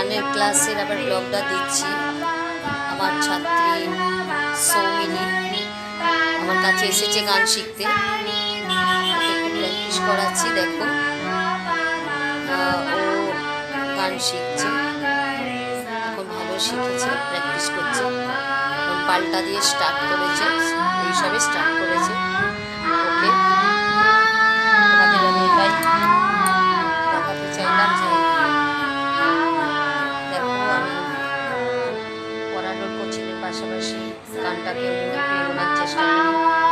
গানের ক্লাসের আবার ব্লগটা দিচ্ছি। আমার ছাত্রী সৌমিনী আমার কাছে এসেছে গান শিখতে, ওকে একটু প্র্যাকটিস করাচ্ছি। দেখো ও গান শিখছে, এখন ভালো শিখেছে, প্র্যাকটিস করছে। এখন পাল্টা দিয়ে স্টার্ট করেছে, এইসবে স্টার্ট করেছে। ওকে তোমাদের আমি এটাই দেখাতে চাইলাম যে দেখো আমি পড়ানোর কোচিংয়ের পাশাপাশি গানটাকে মনে প্রেরণার চেষ্টা করি।